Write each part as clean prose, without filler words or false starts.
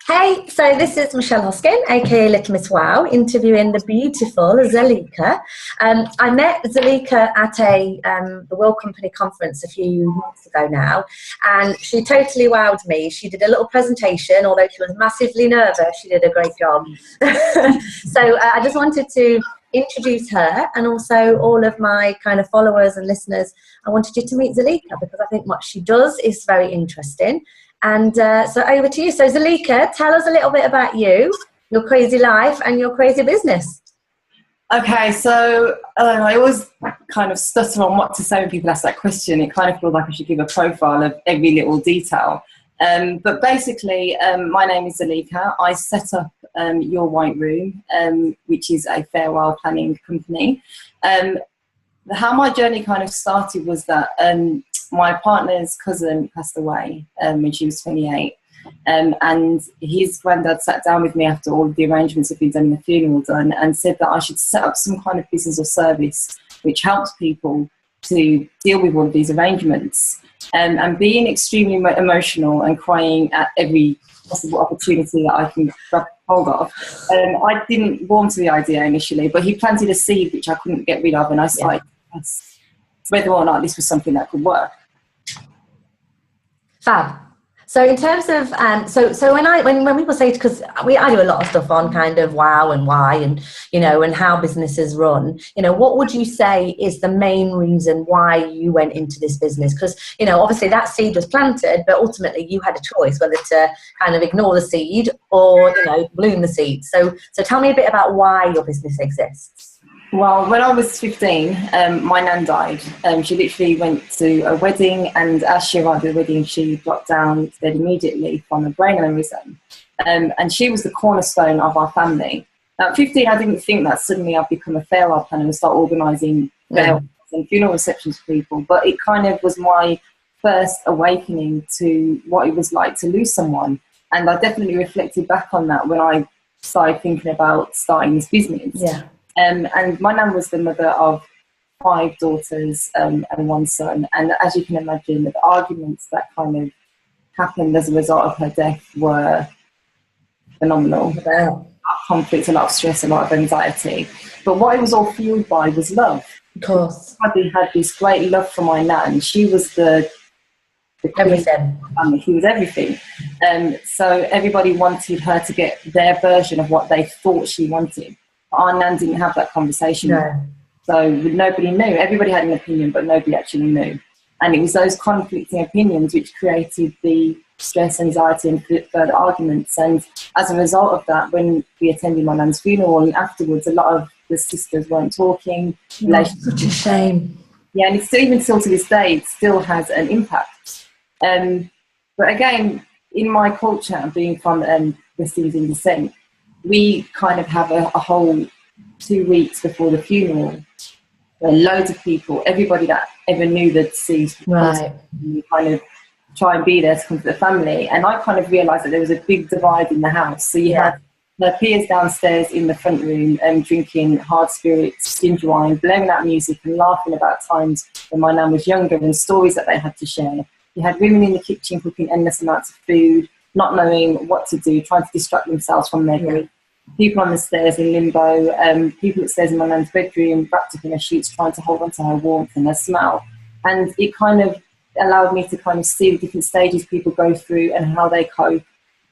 Hey, so this is Michelle Hoskin, aka Little Miss WOWW, interviewing the beautiful Zeleka. I met Zeleka at the World Company conference a few months ago now, and she totally wowed me. She did a little presentation, although she was massively nervous. She did a great job. So I just wanted to introduce her, and also all of my kind of followers and listeners. I wanted you to meet Zeleka because I think what she does is very interesting. And so over to you. So Zeleka, tell us a little bit about you, your crazy life and your crazy business. Okay, so I always kind of stutter on what to say when people ask that question. It kind of feels like I should give a profile of every little detail. But basically, my name is Zeleka. I set up Your White Room, which is a farewell planning company. How my journey kind of started was that my partner's cousin passed away when she was 28, and his granddad sat down with me after all of the arrangements had been done and the funeral done, and said that I should set up some kind of business or service which helps people to deal with all of these arrangements. And being extremely emotional and crying at every possible opportunity that I can grab hold of, I didn't warm to the idea initially, but he planted a seed which I couldn't get rid of, and I started to test whether or not this was something that could work. Fab. So in terms of so when people say, because I do a lot of stuff on kind of wow and why and and how businesses run, what would you say is the main reason why you went into this business? Because obviously that seed was planted, but ultimately you had a choice whether to kind of ignore the seed or bloom the seed. So tell me a bit about why your business exists. Well, when I was 15, my nan died. She literally went to a wedding, and as she arrived at the wedding, she dropped down dead immediately from a brain aneurysm. And she was the cornerstone of our family. At 15, I didn't think that suddenly I'd become a farewell planner and start organising farewells and funeral receptions for people. But it kind of was my first awakening to what it was like to lose someone. And I definitely reflected back on that when I started thinking about starting this business. Yeah. And my nan was the mother of 5 daughters and 1 son. And as you can imagine, the arguments that kind of happened as a result of her death were phenomenal. A lot of conflict, a lot of stress, a lot of anxiety. But what it was all fueled by was love. Of course. I had this great love for my nan. She was the everything. She was everything. So everybody wanted her to get their version of what they thought she wanted. Our nan didn't have that conversation. No. So nobody knew. Everybody had an opinion, but nobody actually knew. And it was those conflicting opinions which created the stress, anxiety, and further arguments. And as a result of that, when we attended my nan's funeral and afterwards, a lot of the sisters weren't talking. Such a shame. Yeah, and it's still, even still to this day, it still has an impact. But again, in my culture, being from West Indian descent, we kind of have a whole 2 weeks before the funeral where loads of people, everybody that ever knew the deceased, right, kind of try and be there to comfort the family. And I kind of realised that there was a big divide in the house. So you had the peers downstairs in the front room drinking hard spirits, ginger wine, blaring out music and laughing about times when my nan was younger and stories that they had to share. You had women in the kitchen cooking endless amounts of food, not knowing what to do, trying to distract themselves from their grief. People on the stairs in limbo, people upstairs in my nan's bedroom, wrapped up in her sheets, trying to hold on to her warmth and her smell. And it kind of allowed me to kind of see the different stages people go through and how they cope,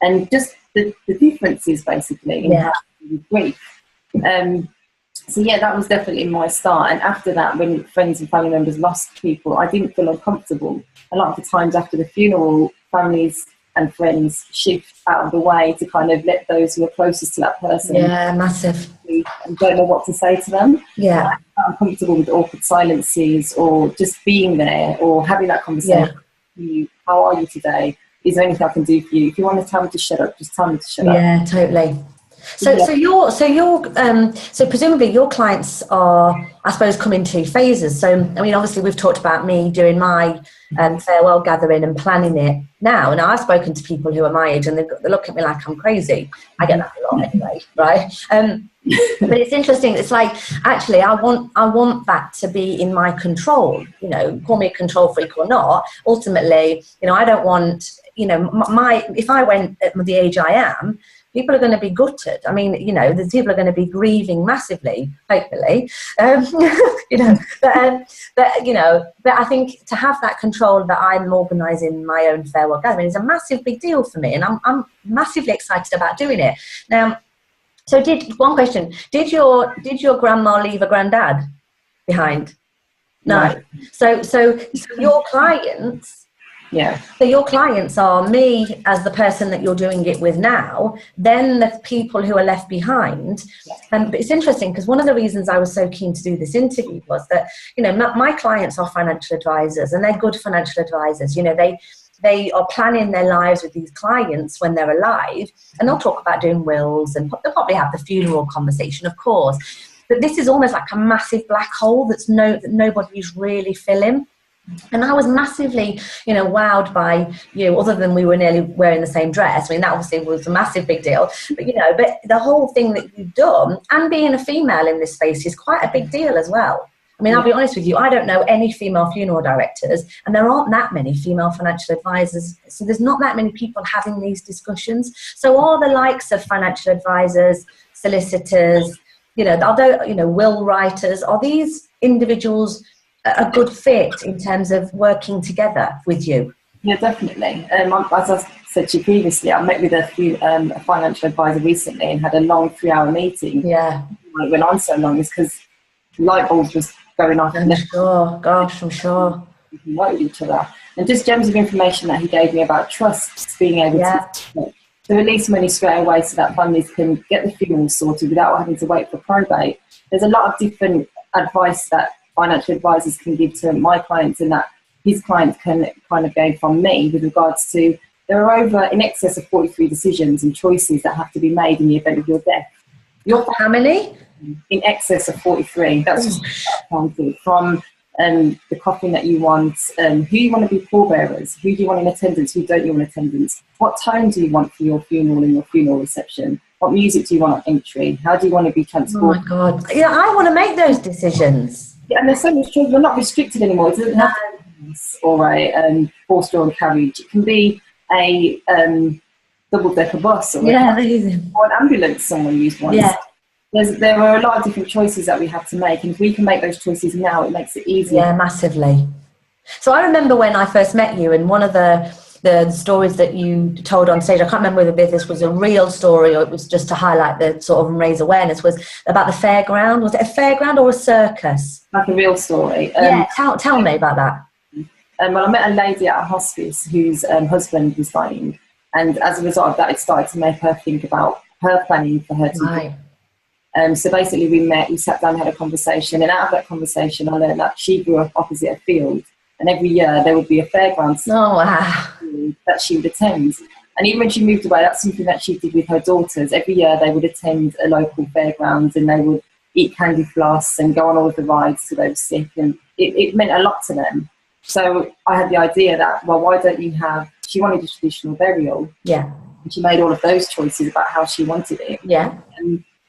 and just the differences basically in how they grief. So yeah, that was definitely my start. And after that, when friends and family members lost people, I didn't feel uncomfortable. A lot of the times after the funeral, families and friends shift out of the way to kind of let those who are closest to that person. Yeah, massive. And don't know what to say to them. Yeah. I'm comfortable with awkward silences or just being there or having that conversation. Yeah. How are you today? Is there anything I can do for you? If you want to tell me to shut up, just tell me to shut up. Yeah, totally. So presumably your clients are, I suppose, come in 2 phases. So, I mean, obviously we've talked about me doing my farewell gathering and planning it now. And I've spoken to people who are my age and they look at me like I'm crazy. I get that a lot anyway, right? But it's interesting. It's like, actually, I want that to be in my control. Call me a control freak or not. Ultimately, I don't want you know, if I went at the age I am, people are going to be gutted. I mean, you know, the people are going to be grieving massively, hopefully. You know, but I think to have that control that I'm organising my own farewell gathering is a massive big deal for me, and I'm massively excited about doing it. Now, so one question: Did your grandma leave a granddad behind? No. So your clients. Yeah. So your clients are me as the person that you're doing it with now, then the people who are left behind. But it's interesting because one of the reasons I was so keen to do this interview was that, you know, my clients are financial advisors, and they're good financial advisors. You know, they are planning their lives with these clients when they're alive, and they'll talk about doing wills, and they'll probably have the funeral conversation, of course. But this is almost like a massive black hole that nobody's really filling. And I was massively, you know, wowed by you, other than we were nearly wearing the same dress. I mean, that obviously was a massive big deal. But, you know, but the whole thing that you've done, and being a female in this space, is quite a big deal as well. I mean, I'll be honest with you, I don't know any female funeral directors, and there aren't that many female financial advisors. So there's not that many people having these discussions. So all the likes of financial advisors, solicitors, you know, although, you know, will writers, are these individuals a good fit in terms of working together with you? Yeah, definitely. As I said to you previously, I met with a financial advisor recently and had a long 3-hour meeting. Yeah. It went on so long is because light bulbs was going off. I'm sure. Gosh, I'm sure. We know each other. And just gems of information that he gave me about trusts, being able to release money straight away so that families can get the funeral sorted without having to wait for probate. There's a lot of different advice that financial advisors can give to my clients, and that his clients can kind of gain from me with regards to, there are in excess of 43 decisions and choices that have to be made in the event of your death. How many? In excess of 43. That's just from the coffin that you want, who you want to be pallbearers, who do you want in attendance, who don't you want in attendance, what tone do you want for your funeral and your funeral reception, what music do you want on entry, how do you want to be transported. Oh my God. Yeah, I want to make those decisions. Yeah, and there's so much choice. We're not restricted anymore. It doesn't have to be or a horse-drawn carriage. It can be a double-decker bus or an ambulance. Someone used once. Yeah. There are a lot of different choices that we have to make, and if we can make those choices now, it makes it easier. Yeah, massively. So I remember when I first met you, and one of the stories that you told on stage, I can't remember whether this was a real story or it was just to highlight the sort of and raise awareness, was about the fairground. Was it a fairground or a circus? Like a real story. Yeah, tell me about that. Well, I met a lady at a hospice whose husband was dying, and as a result of that, it started to make her think about her planning for her to. Right. So basically we sat down, had a conversation, and out of that conversation I learned that she grew up opposite a field, and every year there would be a fairground that she would attend. And even when she moved away, that's something that she did with her daughters. Every year they would attend a local fairground, and they would eat candy floss and go on all of the rides till they were sick, and it meant a lot to them. So I had the idea that, well, why don't you have, she wanted a traditional burial. Yeah. And she made all of those choices about how she wanted it. Yeah.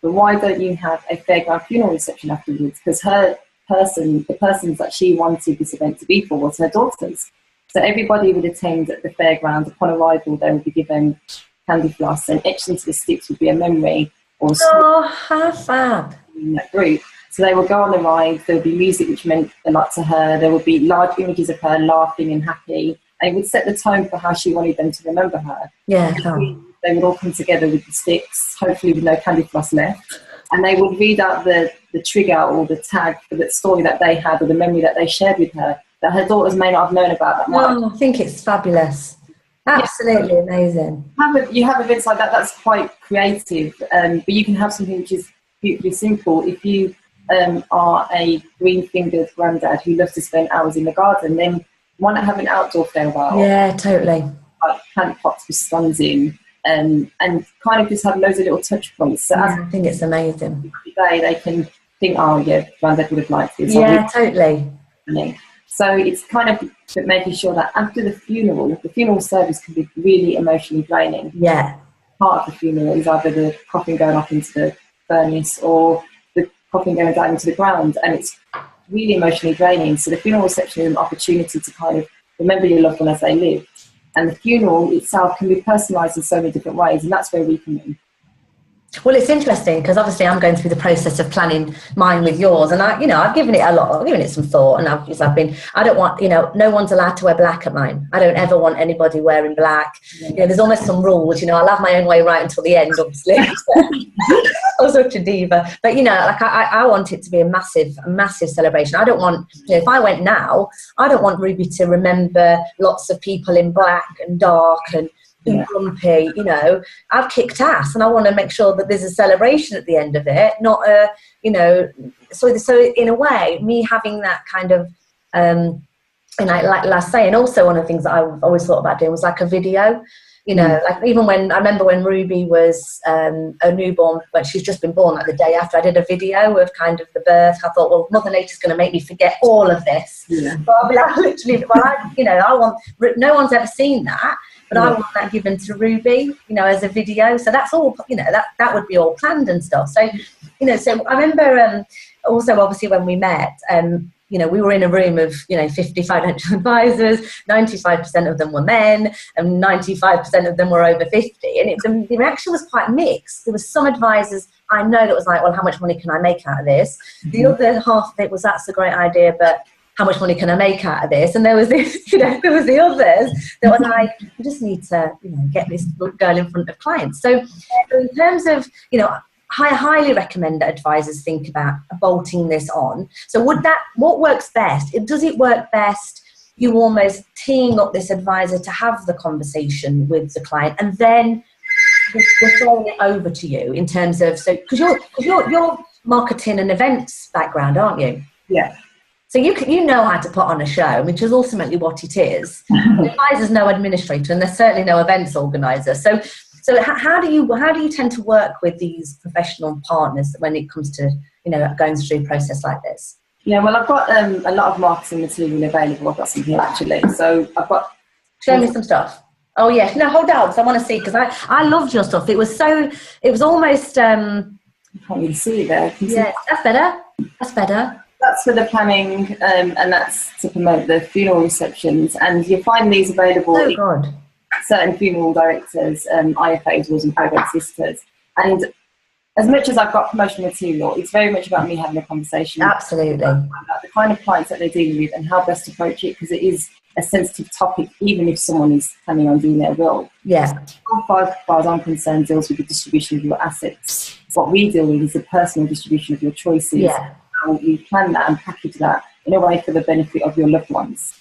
But why don't you have a fairground funeral reception afterwards? Because the persons that she wanted this event to be for was her daughters. So everybody would attend at the fairground. Upon arrival, they would be given candy floss, and etched into the sticks would be a memory or a story. Oh, how fab. In that group. So they would go on the ride, there would be music which meant a lot to her, there would be large images of her laughing and happy, and it would set the tone for how she wanted them to remember her. Yeah. They would all come together with the sticks, hopefully with no candy floss left, and they would read out the trigger or the tag for the story that they had or the memory that they shared with her that her daughters may not have known about that much. Oh, I think it's fabulous. Absolutely amazing. You have events like that, that's quite creative, but you can have something which is beautifully simple. If you are a green-fingered granddad who loves to spend hours in the garden, then why not have an outdoor farewell? Yeah, totally. Like plant pots with swans in, and kind of just have loads of little touch points. So I think it's amazing. Every day they can think, oh yeah, granddad would have liked this. Yeah, totally. So it's kind of making sure that after the funeral service can be really emotionally draining. Yeah. Part of the funeral is either the coffin going up into the furnace or the coffin going down into the ground, and it's really emotionally draining. So the funeral reception is an opportunity to kind of remember your loved one as they lived, And the funeral itself can be personalised in so many different ways, and that's where we come in. Well, it's interesting because obviously I'm going through the process of planning mine with yours, and I've given it I've given it some thought, and I don't want, no one's allowed to wear black at mine. I don't ever want anybody wearing black. There's almost some rules, I'll have my own way right until the end, obviously. I'm such a diva, but I want it to be a massive celebration. I don't want, if I went now, I don't want Ruby to remember lots of people in black and dark and grumpy. I've kicked ass, and I want to make sure that there's a celebration at the end of it, not a, so in a way, me having that kind of, like last say, and also one of the things that I've always thought about doing was like a video. Like even when I remember when Ruby was a newborn, when she's just been born, like the day after, I did a video of kind of the birth. I thought, well, Mother Nature's going to make me forget all of this. But I'll be like, literally, I want, no one's ever seen that, but I want that given to Ruby, as a video. So that's all, that would be all planned and stuff. So, so I remember also obviously when we met, we were in a room of, 50 financial advisors, 95% of them were men, and 95% of them were over 50. And the reaction was quite mixed. There were some advisors I know that was like, well, how much money can I make out of this? The other half of it was, that's a great idea, but how much money can I make out of this? And there was this, there was the others that were like, I just need to, get this girl in front of clients. So in terms of, I highly recommend that advisors think about bolting this on. So what works best? Does it work best you almost teeing up this advisor to have the conversation with the client, and then we're throwing it over to you in terms of, so because you're marketing and events background, aren't you? Yeah. So you know how to put on a show, which is ultimately what it is. The advisor's no administrator, and there's certainly no events organizer. So how do you tend to work with these professional partners when it comes to going through a process like this? Yeah, well, I've got a lot of marketing material available. I've got some here actually. So I've got. Show me some stuff. Oh yeah, no, hold on, because I want to see, because I loved your stuff. It was almost. You can't really see it there. Yes, that's better. That's better. That's for the planning, and that's to promote the funeral receptions. And you'll find these available. Oh God. Certain funeral directors, IFAs, wills and probate sisters. And as much as I've got promotional material, it's very much about me having a conversation. Absolutely. About the kind of clients that they're dealing with and how best to approach it, because it is a sensitive topic, even if someone is planning on doing their will. Yeah. As far as I'm concerned, deals with the distribution of your assets. What we deal with is the personal distribution of your choices. Yeah. How you plan that and package that in a way for the benefit of your loved ones.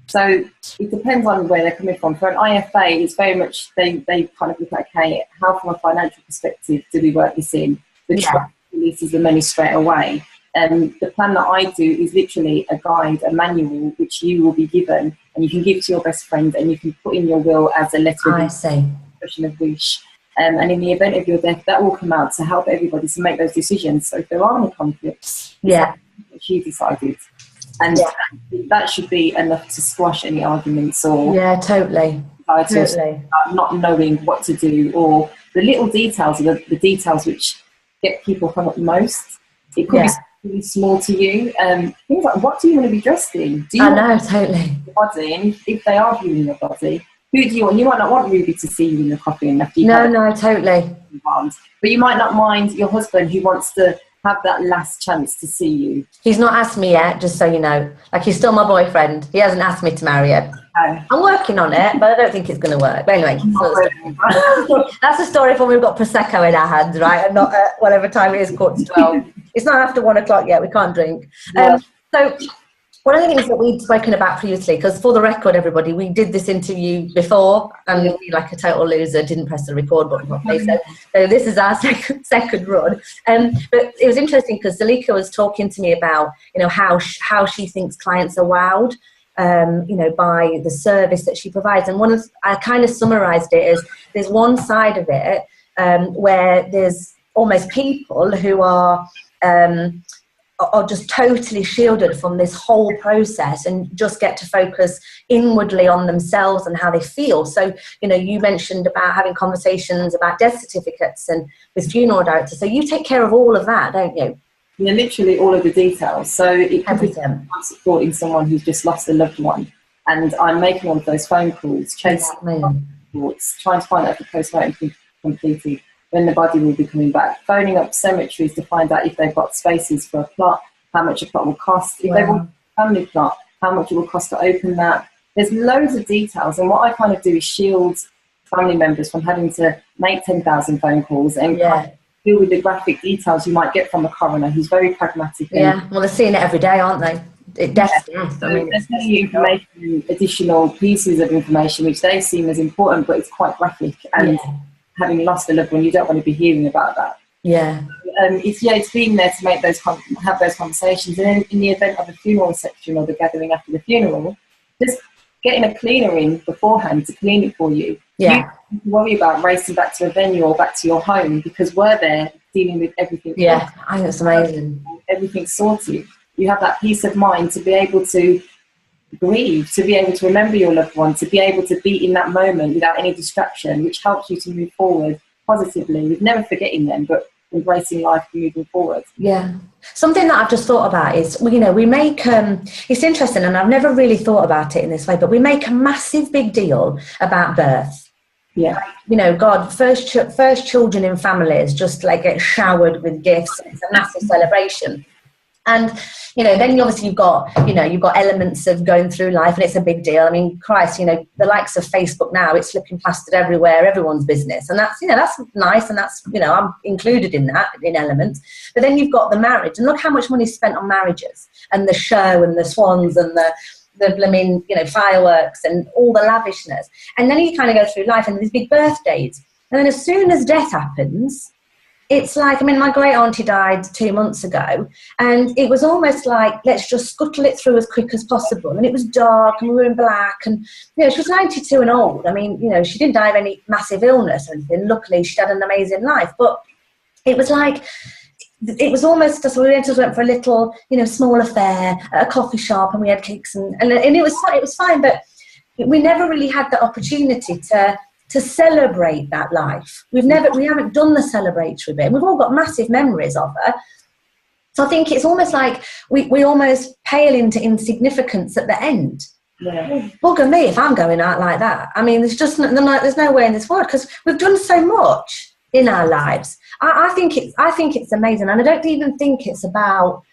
So it depends on where they're coming from. For an IFA, it's very much, they kind of look at, okay, how from a financial perspective do we work this in? The trust releases the money straight away. The plan that I do is literally a guide, a manual, which you will be given, and you can give to your best friend, and you can put in your will as a letter of expression of wish. And in the event of your death, that will come out to help everybody to make those decisions. So if there are any conflicts, which you decided. And that should be enough to squash any arguments or totally not knowing what to do, or the little details are the details which get people hung up the most. It could be really small to you. Things like, what do you want to be dressed in? Do you totally. Your body? And if they are viewing your body, who do you want? You might not want Ruby to see you in the coffin after you totally. But you might not mind your husband who wants to have that last chance to see you. He's not asked me yet, just so you know. Like, he's still my boyfriend. He hasn't asked me to marry him. No. I'm working on it, but I don't think it's going to work. But anyway, that's a story for when we've got Prosecco in our hands, right? And not at whatever time it is, 11:45. It's not after 1 o'clock yet. We can't drink. So one of the things that we'd spoken about previously, because for the record, everybody, we did this interview before, and we, like a total loser, didn't press the record button properly. So this is our second run. But it was interesting because Zeleka was talking to me about, how she thinks clients are wowed, by the service that she provides. And I kind of summarised it as there's one side of it where there's almost people who are just totally shielded from this whole process and just get to focus inwardly on themselves and how they feel. So, you mentioned about having conversations about death certificates and with funeral directors. So you take care of all of that, don't you? Yeah, literally all of the details. So it could be supporting someone who's just lost a loved one. and I'm making all of those phone calls, chasing reports, trying to find out if the postmortem has been completed, when the body will be coming back, phoning up cemeteries to find out if they've got spaces for a plot, how much a plot will cost, if they want a family plot, how much it will cost to open that. There's loads of details, and what I kind of do is shield family members from having to make 10,000 phone calls and kind of deal with the graphic details you might get from a coroner who's very pragmatic. Well, they're seeing it every day, aren't they? Death. I mean, there's many information, additional pieces of information which they seem as important, but it's quite graphic. And having lost a loved one, you don't want to be hearing about that. It's being there to make have those conversations, and then in the event of a funeral reception or the gathering after the funeral, just getting a cleaner in beforehand to clean it for you. You don't have to worry about racing back to a venue or back to your home, because we're there dealing with everything. I think it's amazing. Everything's sorted. You have that peace of mind to be able to grieve, to be able to remember your loved one, to be able to be in that moment without any distraction, which helps you to move forward positively, with never forgetting them, but embracing life and moving forward. Something that I've just thought about is, we make, it's interesting, and I've never really thought about it in this way, but we make a massive big deal about birth. God, first children in families just like get showered with gifts. It's a massive celebration. And, then obviously you've got elements of going through life, and it's a big deal. I mean, Christ, the likes of Facebook now, it's flipping plastered everywhere, everyone's business. And that's, that's nice. And that's, I'm included in that, in elements. But then you've got the marriage, and look how much money is spent on marriages, and the show and the swans and the blooming, fireworks and all the lavishness. And then you kind of go through life and these big birthdays. And then as soon as death happens, it's like, my great auntie died 2 months ago, and it was almost like, let's just scuttle it through as quick as possible. And it was dark, and we were in black, and she was 92 and old. She didn't die of any massive illness or anything. Luckily, she had an amazing life. But it was like, it was almost just, we just went for a little, small affair at a coffee shop, and we had cakes, and it was fine. But we never really had the opportunity to celebrate that life. We haven't done the celebratory bit. We've all got massive memories of her. So I think it's almost like we almost pale into insignificance at the end. Bugger me if I'm going out like that. There's no way in this world, because we've done so much in our lives. I think it's amazing, and I don't even think it's about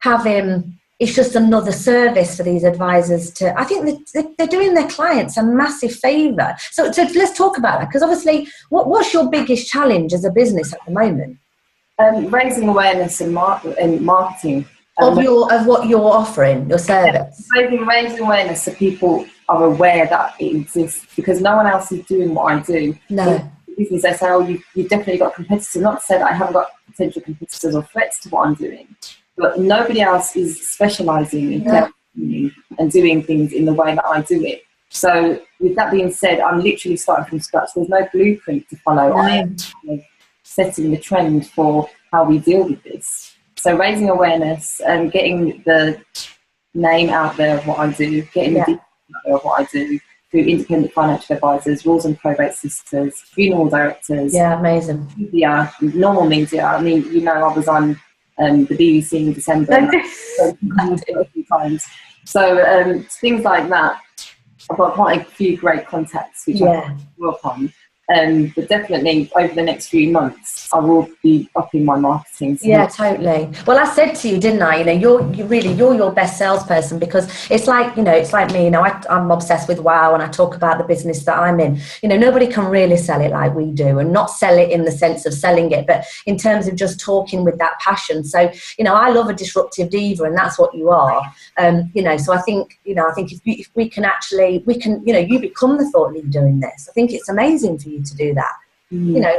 having. It's just another service for these advisors I think they're doing their clients a massive favour. So let's talk about that, because obviously, what's your biggest challenge as a business at the moment? Raising awareness and marketing. Of what you're offering, your service. Raising awareness so people are aware that it exists, because no one else is doing what I do. No. Business, they say, you've definitely got competitors. Not to say that I haven't got potential competitors or threats to what I'm doing. But nobody else is specialising in and doing things in the way that I do it. So with that being said, I'm literally starting from scratch. There's no blueprint to follow. I am setting the trend for how we deal with this. So raising awareness and getting the name out there of what I do, getting the details out there of what I do through independent financial advisors, wills and probate solicitors, funeral directors. Amazing. Media, normal media. I was on the BBC in December a few times. So things like that. I've got quite a few great contacts which I work on. But definitely over the next few months, I will be upping my marketing. Totally. Well, I said to you, didn't I? You're your best salesperson, because it's like me. I'm obsessed with WOW, and I talk about the business that I'm in. Nobody can really sell it like we do, and not sell it in the sense of selling it, but in terms of just talking with that passion. So, I love a disruptive diva, and that's what you are. So I think, if we can, you become the thought leader in this. I think it's amazing for you to do that.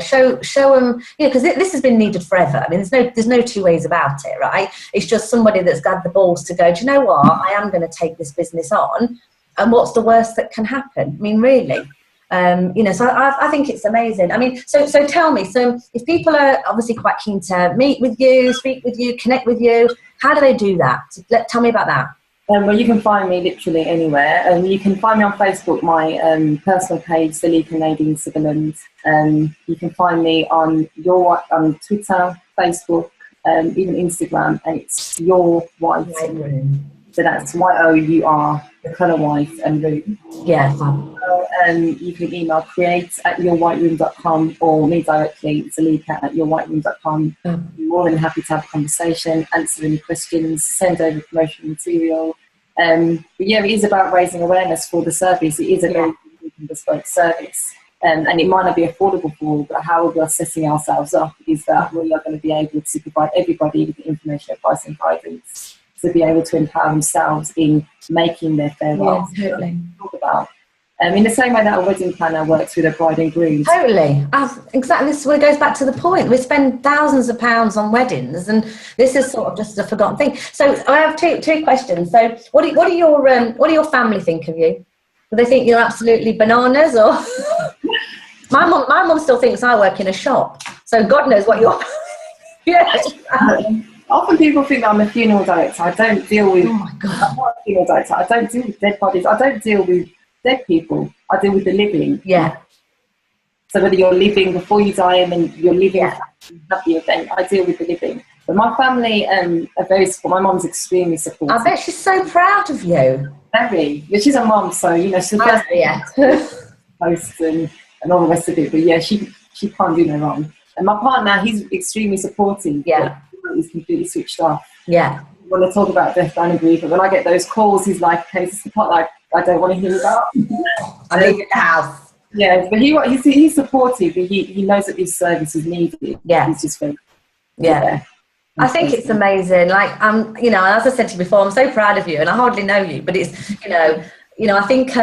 Show them, because this has been needed forever. There's no two ways about it, right? It's just somebody that's got the balls to go, do you know what, I am going to take this business on, and what's the worst that can happen? Really. So I think it's amazing. So tell me, so if people are obviously quite keen to meet with you, speak with you, connect with you, how do they do that? Tell me about that. Well, you can find me literally anywhere. You can find me on Facebook, my personal page, Zeleka Sutherland. You can find me on Twitter, Facebook, even Instagram, and it's Your White Room. So that's YOUR the colour white and room. Yeah. You can email create@yourwhiteroom.com or me directly, Zeleka@yourwhiteroom.com. I'm more than happy to have a conversation, answer any questions, send over promotional material. But yeah, it is about raising awareness for the service. It is a very bespoke service. And it might not be affordable for all, but how we are setting ourselves up is that we are going to be able to provide everybody with the information, advice and guidance to be able to empower themselves in making their farewell. Yeah, totally. Talk about. In the same way that a wedding planner works with a bride and groom. Totally. Exactly. This goes back to the point. We spend thousands of pounds on weddings, and this is sort of just a forgotten thing. So I have two questions. So what do your family think of you? Do they think you're absolutely bananas, or my mum still thinks I work in a shop. So God knows what you're. Yeah. Often people think that I'm a funeral director. I don't deal with. Oh my God. I'm not a funeral director. I don't deal with dead bodies. I don't deal with dead people. I deal with the living. Yeah. So whether you're living before you die and then you're living have the event, I deal with the living. But my family are very supportive. My mum's extremely supportive. I bet she's so proud of you. Very. But she's a mum, so she'll post and all the rest of it. But yeah, she can't do no wrong. And my partner, he's extremely supportive. Yeah. He's completely switched off. Yeah. When I talk about death, dying and grief, but when I get those calls, he's like, "Okay, this is the part like I don't want to hear about." I leave the house. Yeah, but he's supportive. He knows that this service is needed. Yeah. He's just very I think it's amazing. Like as I said to you before, I'm so proud of you, and I hardly know you, but it's I think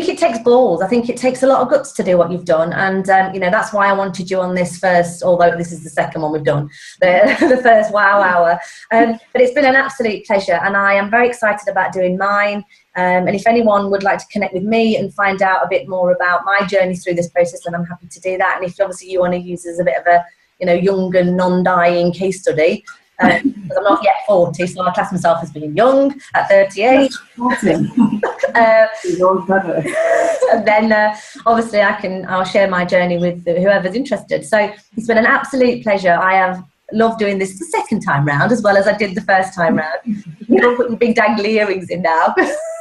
it takes balls. I think it takes a lot of guts to do what you've done, and that's why I wanted you on this first. Although this is the second one we've done, the first Wow Hour. But it's been an absolute pleasure, and I am very excited about doing mine. And if anyone would like to connect with me and find out a bit more about my journey through this process, then I'm happy to do that. And if obviously you want to use as a bit of a young and non-dying case study. I'm not yet 40, so I class myself as being young at 38. And then obviously I'll share my journey with whoever's interested. So it's been an absolute pleasure. I have loved doing this the second time round as well as I did the first time round. You'll put your big dangly earrings in now.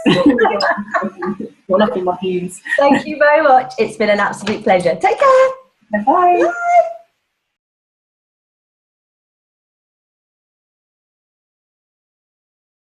You're not in my heels. Thank you very much. It's been an absolute pleasure. Take care. Bye. Bye.